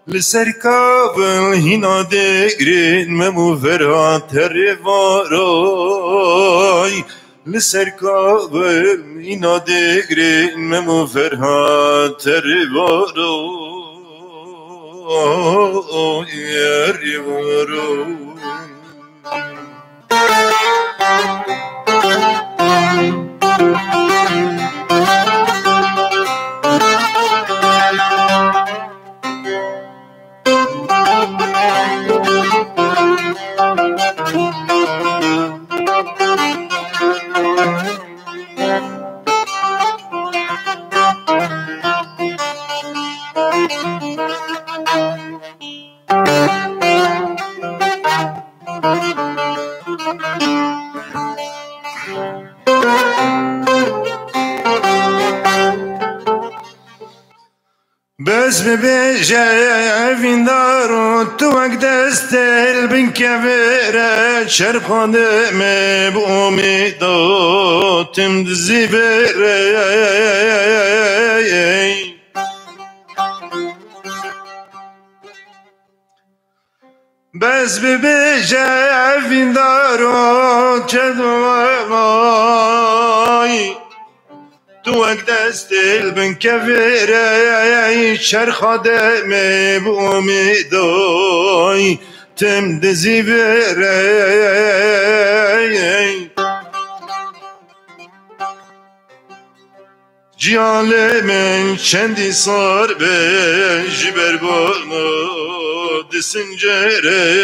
لسركاvel هنا دقرين ممو فرات الريفاراي لسركاvel هنا دقرين ممو فرات الريفاراي الريفاراي بس ببیجه ویندارو تو وقت دستل بین کبره چرخانده می با امیدو تم دزی بره بس ببیجه ویندارو چدوای تو وقت دستل بن كفيري شرخة مي بأميدوي تم دزي بيري جيال من شندي صار بجبر بولمو دسنجري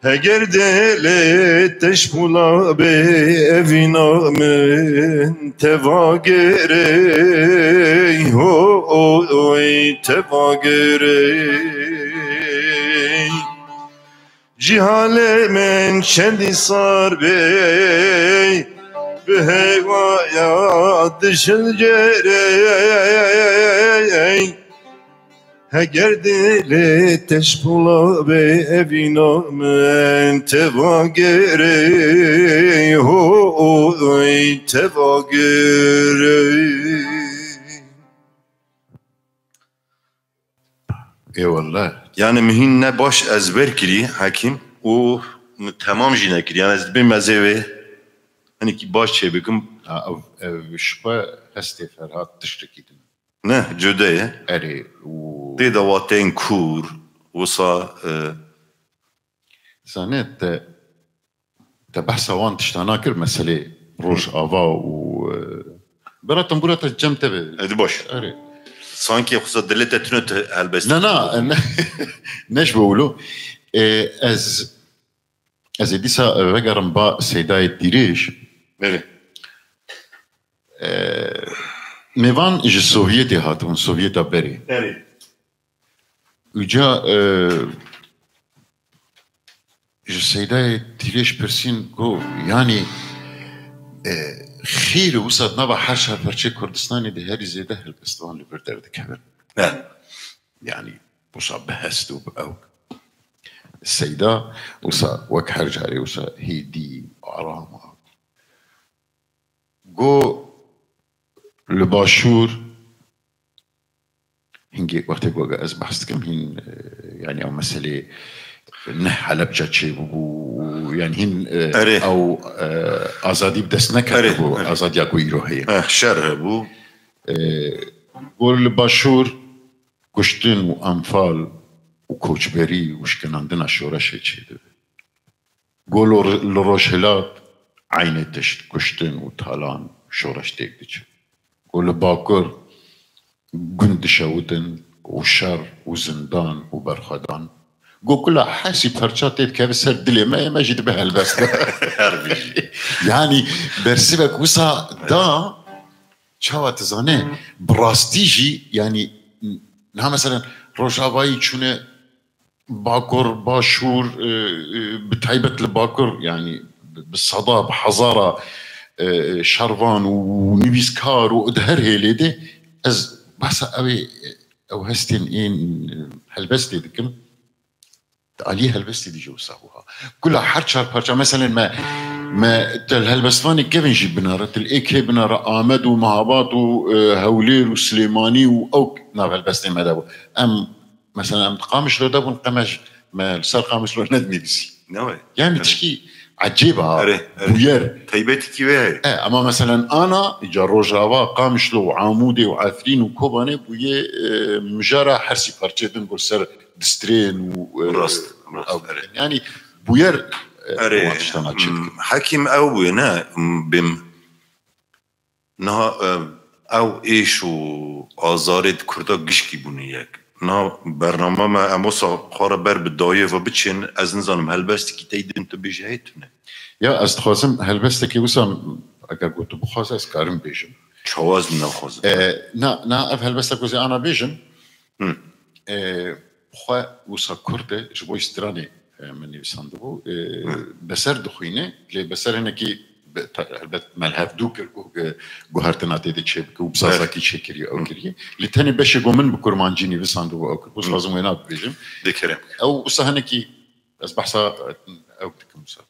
هگر دلت تشپولا به اوینا من تواگری هوی تواگری جهال من چندی سار به هوایات دشنجری هگر دلت تشپولا به اوینا من تواگری هوی تواگری Eyvallah. Yani mühim ne baş ezber kiri hakim o tamam jine kiri yani ez bir mezeve hani ki baş çebikim Şüphe heste Ferhat tiştekidin. ne cödeye Eri de davaten kur وصا زانت تبحث وان تشتناكر مسألة روش آوا و براتم برات الجم تبي hadi baş أري sanki yoksa delete tünet elbette لا نش بقوله از ديسا وقرم با سيداي ديريش evet ميوان إج السوفيتي هاتون سوفيتا بري evet وجا سيداي ديريش برسين جو يعني خير وصد نبع حرشها فرشي كردستاني دي هاري زي ده البستوان اللي بردر دي كبير evet يعني وصا بهستو أو السيدة وصا وك حرجاري وصا هيدي وعرامة جو لباشور هنجي وقتك وقا از بحثت كم هين يعني او مسألة نه حلبجة شيء يعني هين أري. او ازادي بدس نكر بو أري. ازادي اكو يرو هي şerhe bu قول لباشور كشتن وانفال وكوچبري وشكناندنا شورش هيك قول لروشهلات عين تشت كشتن وطالان شورش تيك ديش قول باكر قند شودن وشر وزندان وبرخدان قول كلها حاسب فرشاتيت كيف سر دلي ما جيت بها البس يعني برسبك وسا دا شاوة تزانه براستيجي يعني نها مثلا روجاوایی چونه باكر باشور بتهيبة الباكر يعني بالصدى بحضارة شروان ونبيسكار وادهر هيليدي از بس او هستين ان هلبستي دكم عليه هلبستي دي جوساوها كلها حرشار بارشا مثلا ما الهلبستاني كيف نجيب بنارة الايك هي بنارة آمد ومهابات وهولير وسليماني واوك نار هلبستي ما دابو ام مثلا ام قامش لو دابو نقمش ما صار قامش لو ندمي بسي ne يعني تشكي عجيبها أري. بوير taybeti ki ve اما مثلا انا اجا روجاوا قامشلو وعامودي وعاثرين وكوباني بويه مجارة حرسي بارتشيتن قول سر دسترين راست يعني بوير أري حكيم أو نه بم نه أو إيش و آزارد كردا گشکی بونیک نه برنامه ما اموسا خاره بر بدایه و بچین از نظام هلبستی که تیدین تو بیجهیتونه يا استخوازم هلبستك وسام اگر قلت بخواز از كارم بيجم چواز نخوز نا اف هلبستك وزي انا بيجم بخوا وسا كرده جبو استراني من نویسنده بو بسر دخوینه لی بسر هنکی البته ملحف دو کرد گوهرتنا تیده چه بکه و بسازاکی چه کریه او کریه لی تانی بشه گومن بکرمانجی نویسنده بو او کرد بس لازم وینا ببیجم دکرم او بسا هنکی از بحثا او دکم بسا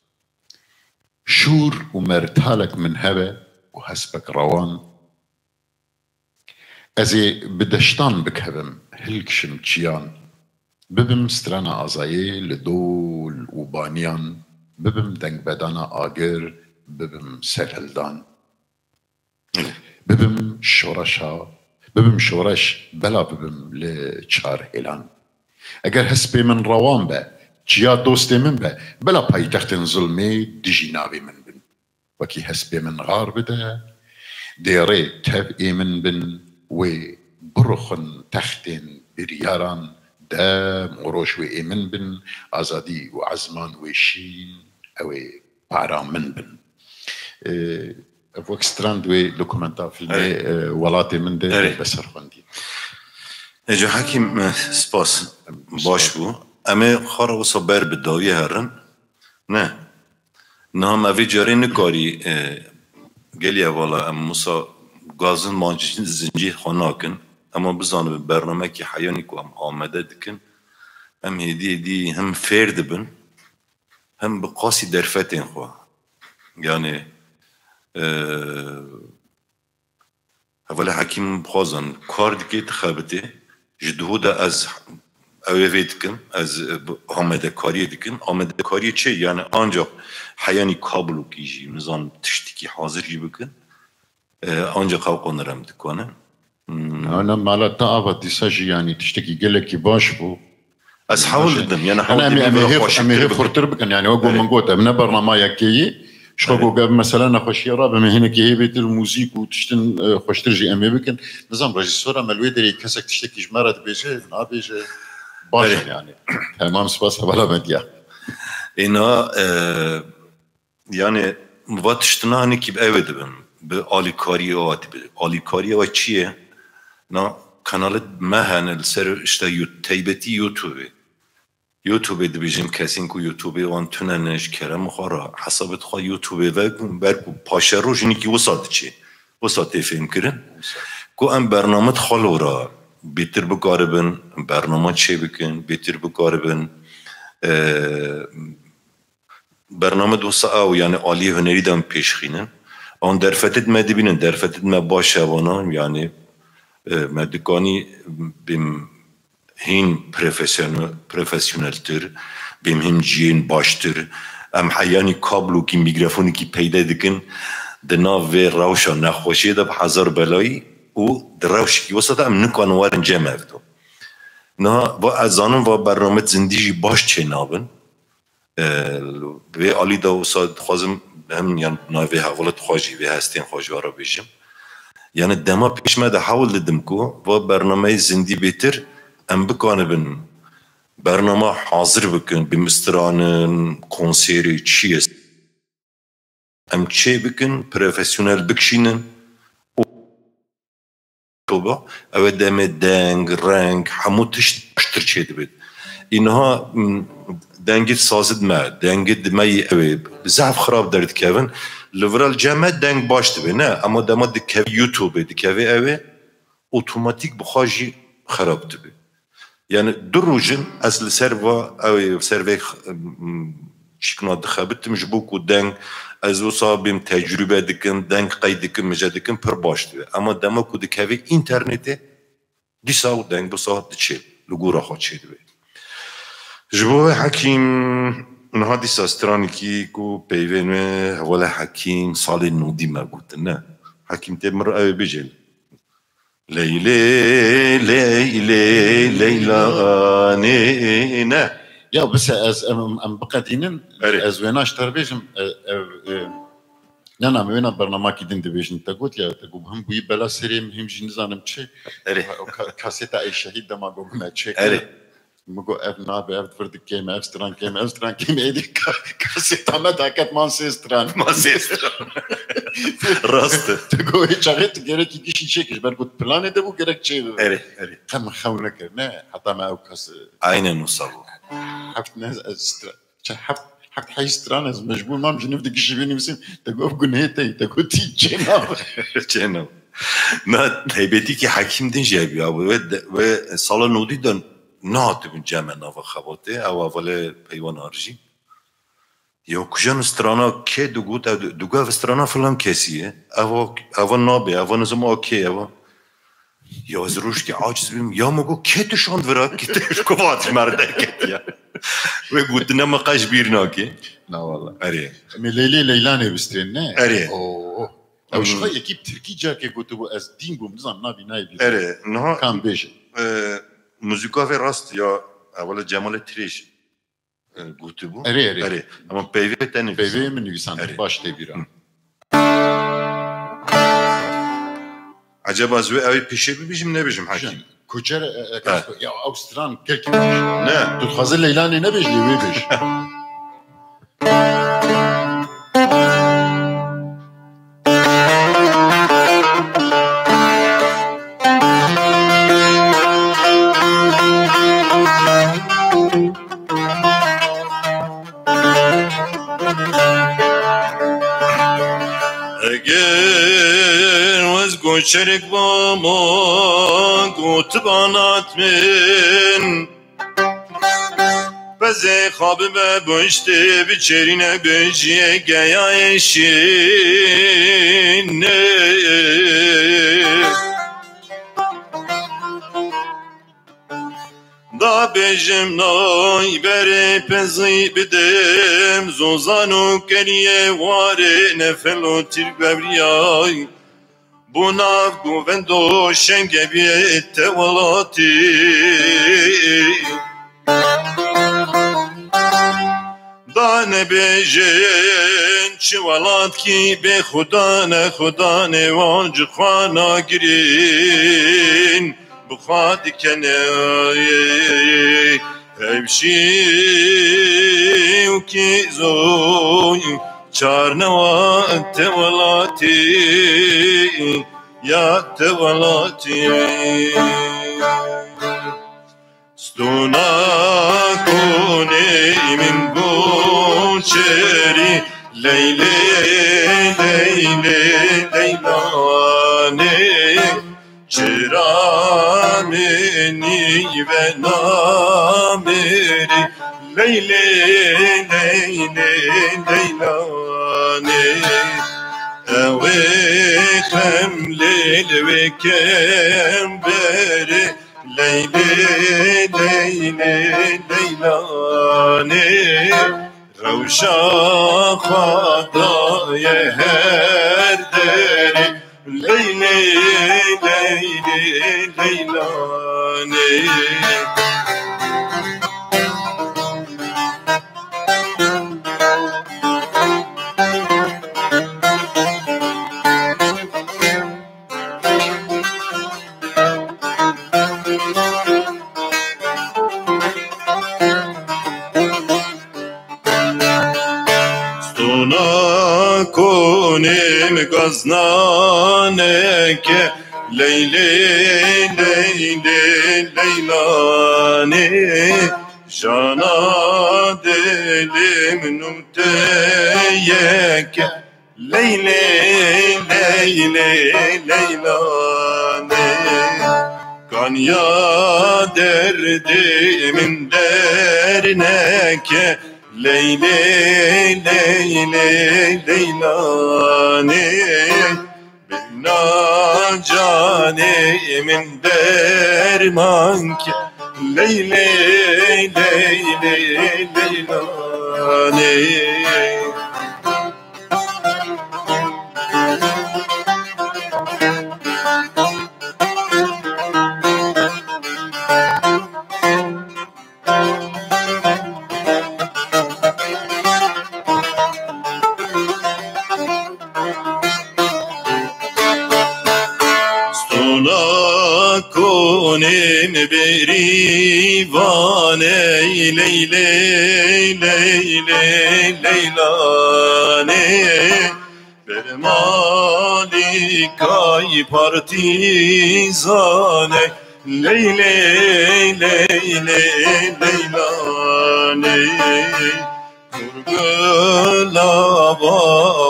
شور ومرتالك من هبه وحسبك روان ازي بدشتان بكهبم هلكشم تشيان ببم سترانا آزايي لدول وبانيان ببم دنگ بدانا آگر ببم سلهلدان ببم شورشا ببم شورش بلا ببم لچار هلان اگر حسبي من روان به چیا دوستي من به بلا پایتخت ظلمي دجي نابي من بن وكي حسبي من غار بده ديري تبئي من بن وبرخن تختين برياران دام وروش وإيمن بن آزادي وعزمان وشين أو بارام من بن فوق ستراند وي دوكومنتا فيلمي ولاتي من ده بسر خوندي اجا حکیم سپاس باش بو اما خارا و صبر بداوی هرن نه هم اوی جاره نکاری گلی اولا اما موسا گازن مانجین زنجی خاناکن اما بزانه برنامه که حیانی که هم آمده دکن هم هدی هم فرد بن هم بقاسی درفتین خواه یعنی اولا حکیم بخوازن کار دیگه تخابته جدهو ده از اوه دکن از آمده کاری دکن آمده کاری چه؟ یعنی آنجا حیانی کابلو کیجی نظام تشتکی حاضر جی بکن آنجا قوقون رم دکانه أنا مالت تعبت ديساجي يعني تشتكي قلك باش بو از حاول دم يعني حاول أنا هي خرطر بكن يعني وقو من قوت من برنامج كي شو قبل مثلا خوشي رابع من هنا كي هي بيت الموسيقى وتشتن خوش ترجي أمي بكن نظام رجسورة ملويدري كسك تشتكي جمرة بيجي نابيجي باش يعني تمام سباس ولا مديا اینا یعنی واتشتنا هنی که به بن به آلیکاری آلیکاری و چیه نه کانال مهن السر اشتا تیبتی یوتیوب دی بیجیم کسین کو یوتیوب وان توننش کرم خورا حسابت خوا یوتیوب و برکو پاشه رو جنی که وسط چی وسط فهم کرن کو ام برنامه خالو را بیتر بکاربن برنامه چی بکن بیتر بکاربن برنامه دوستا او یعنی عالی هنری دام پیش خینن آن درفتت ما دبینن درفتت ما باشه وانا یعنی ما دکانی بیم هین پروفیسیونل تر بیم هم جین باشتر ام حیانی کابلو کی میکروفونی کی پیدا دکن دنا و روشا نخوشی دب هزار بلایی و دروش کی وسط ام نکان وارن جمع افتو نه و ازانم و برنامه زندگی باش چه نابن و علی دا وسط خوازم هم یعنی ناوی حوالت خواجی و هستین خواجی را بیشم یعنی دما پیش ما ده حاول دادم کو و برنامه زندی بهتر ام بکنه بن برنامه حاضر بکن بمستران کنسری چیه ام چه بکن پروفیسیونل بکشینن توبا او دم دنگ رنگ همو تشتر چه دبید اینها دنگت سازد ما دنگت مای اوی زعف خراب درد کهون لورال جمع دنگ باش دبی نه اما دما دکوی یوتیوب دکوی اوی اوتوماتیک بخواجی خراب دبی یعنی دو روزن از سر و اوی سر و چیکنا دخابت مجبور کو دنگ از وصابیم تجربه دکن دنگ قید دکن مجد دکن پر باش دبی اما دما کو دکوی اینترنته دیسا و دنگ بسا دچه لگورا خود چه دبی جبوه حکیم نها دی ساسترانی کی کو پیوینه ولا حکیم سال نودی ما گفت نه حکیم تمر اوی بجل لیلی لیلی لیلا نه یا بس از ام بقدینن از ویناش تربیجم نه نه وینا برنامه کی دین دیویژن تا گفت یا تا گفت هم بوی بلا سری مهم جنزانم چه کاستا ای شهید دما گفتم چه مگو اف نابه اف فرد کیم اف ستران کیم ایدی کاستا ما داکت مان سیستران راست تگو هیچ اگه گرک کیشی چکش برگو پلان ده بو گرک چه هم خونه کرد نه حتی ما او کاس عین نصابو حفت ناس حفت حي سترانز مجبور ما مش نفدك الشي بيني مسيم تقول قنيتي تقول تي جناب جناب ما هيبتي كي حكيم دين جابي و سال نودي دن نهاتبون جمع ناف خواته او اوله پیوان آرژی یا کجان استرانا که دوگا استرانا فلان کسیه او نابه او نظام آکه او یا از روش که عاجز بیم یا مگو که تشاند ورا که تش کوات مرده کت یا و گوت نما قاش بیر ناکه لا والله اره من ليلاني بسترين نه اره اوه او شويه يكيب تركي جاكي قلت له از دين بوم نظام نابي نايبي اره نه كان بيجي موزیکا و راست یا اول جمال تریش گوته بو اره اما پیوی تنی بيبي من نویسان باش تبيرا عجب از اوی پیشه ببیشم نبیشم حکیم كوجر يا اوستران كيركي نه تتخذ ليلاني نبيش لي ويبيش شرک با ما گوت بانات من بزه خواب ببشته بچرینه بجیه گیایشینه دا بجم نای بره پزی بدم زوزانو کریه واره نفلو تیر ببریای بناف گووندو شنگ بیت ولاتی دانه بیجن چه ولات کی به خدا نه وانج خوانا گرین بخواد کنه هبشی و کی زوی چار نوات ولاتی یا تولاتی ستونا کنی من گوچری لیلی لیلانه چرا منی و نامری لیلی لیلانه اویخم لیل و کم بره لیلانه روشا خدای هر دری لیلانه کنیم گزنانه که لیلانه جانا دلم نوته که لیلانه کانیا دردم درنه که لیلانه بنا جانه من درمان که لیلانه کنیم بریوانه لیلانه بر مالیکای پارتیزانه لیلانه Gülava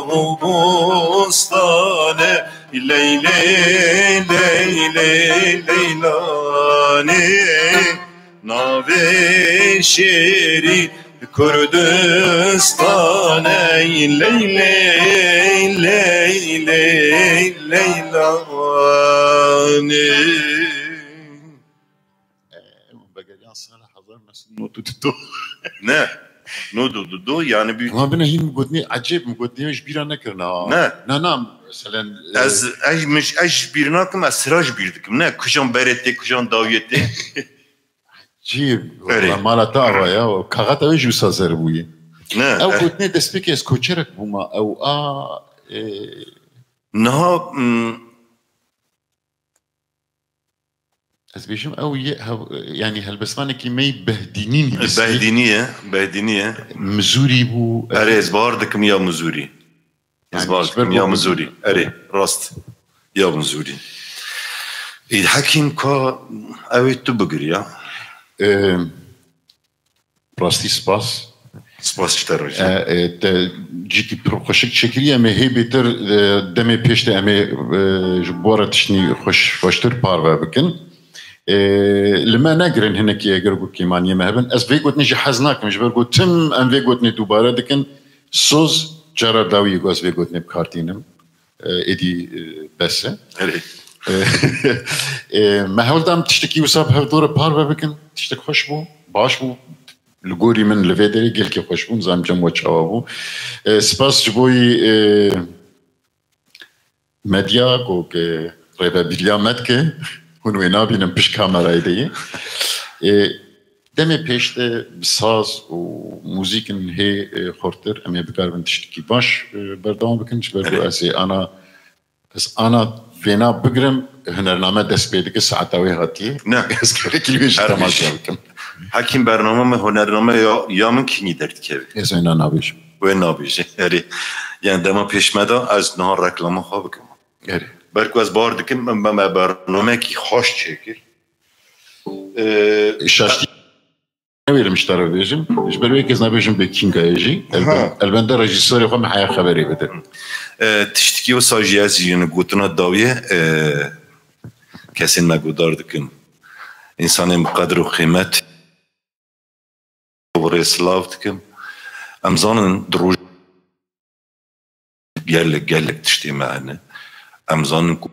bu bostane Leyle leyle leylani Nave şeri Kürdistane Leyle leyle leylani بقى صار حضر ناس نوتو تدو Ne? Ne oldu? Yani bir ما بنا هي مقدني عجيب مقدني مش بيرا نكرنا نعم مثلا ez birinakim ez siraj birdikim ne kuşan berette kuşan daviyette عجيب أري. مالا تاوا يا كاغاتا ويجو سازر بوي ne او قلتني دسبيك اس كوتشرك بوما او naha از بيجم او يعني هالبسمانه كي مي بهدينيني behdiniye مزوري بو ere ez bardikim ya muzuri ez bardikim ya muzuri ere rast ya muzuri hakim ka evet tu bugür ya براستي سباس spas işler جيتي خوشك شكرية ما هي بيتر دمي بيشت امي جبورة تشني خوشتر باروا بكن لما نقرن هناك يقرقو كيمانية مهبن اس في قوتني جي حزناك مش برقو تم ام في قوتني دوبارة دكن سوز جارة داوي يقو اس في قوتني بكارتينم ايدي بس ere ما هول دام تشتكي وصاب هفدور باروا بكن تشتك خوش بو باش بو لگوری من لویدری گل که خوش بون زم جم و چاوابو سپاس جبوی مدیا کو که ریبا بیلیامت که هنوی نابینم پیش کامرای دیگه دمی پیشته بساز و موزیکن هی خورتر امی بکار بند تشتکی باش بردام بکنش بردو انا فينا بقرم هنرنامه دست بيدك ساعتاوي هاتي نه از کاری کلیوش تماس بکن hakim bername hunername ya min kinî derdikeve ez اینا نابیش wê nabêje erê yani dema pêşme da ez niha reklama xwe bikim eri berku ez bar dikim min me bernamekî xweş çêkir شاشتي نويرم اشترى بيجم جبر ويك از نبيجم بكينغا يجي البنده رجيسور يخم حياه خبري بده tiştikî wisa jî ez jî gotina dawiyê kesên me gudar dikin însanên bi qedr û qîmet birê silav dikim em zanin di roj gelek tiştê me hene em zanin ku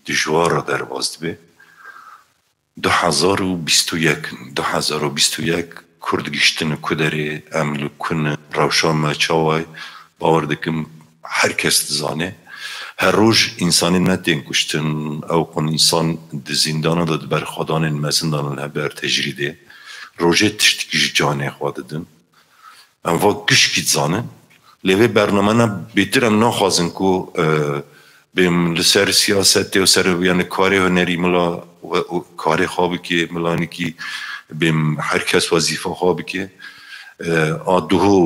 dijwar re derbas dibe 2021 Kurd giştin ku derê em li kun rewşa me çaway bawer dikim herkes dizane her roj însanên me tên kuştin ew qûn însan di zîndana da di ber xwedanên mezindanan hebe ber tecrîdê rojê tiştekî ji canê xwe didin em va gişkî dizanin lê vê bername bêtir em naxwazin ku bêm li ser siyasetê û ser yani karê hunerî mila karê xwe bike milanekî bêm herkes wezîfa xwe bike a duho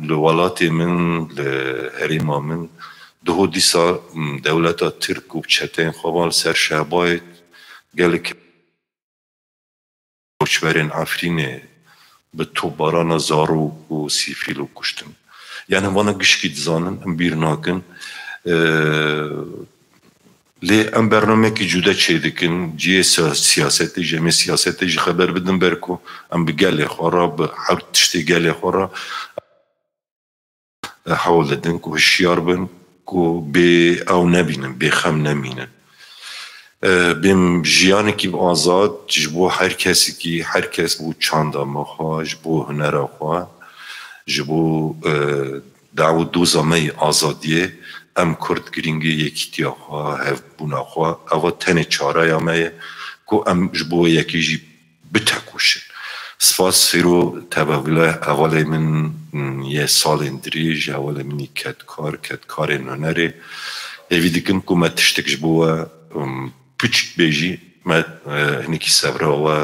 li welatê min li herêma min duho dîsa dewleta Tirk û çeteyên xwe li ser Şehbayê gelek koçberên Efrînê bi topbarana Zarok û Sîfîl kuştin yani vana gişkî dizanin em bîr nakin lê em bernamekî cuda çê dikin ciyê siyasetê ji em ê siyasetê jî xeber bidin ber ku em bi gelê xwe re bi her tiştê gelê xwe re hewl didin ku hişyar bin ku bê ew nebînin bêxem nemînin bêm jiyanekî azad ji bo her kesekî her kes bû çanda me xwe ji bo hunera xwe ji bo daw doza me yê azadiyê em Kurd giringî yekîtiya xwe hevbûna xwe ew tenê çareya me ye ku em ji bo yekî jî bitekoşin spas sêro tevevîla hevalê min yê salên dirêj hevalê min ketkarên hunerê hêvî dikim ku me tiştek ji bo we piçik bêjî me hinekî sevra we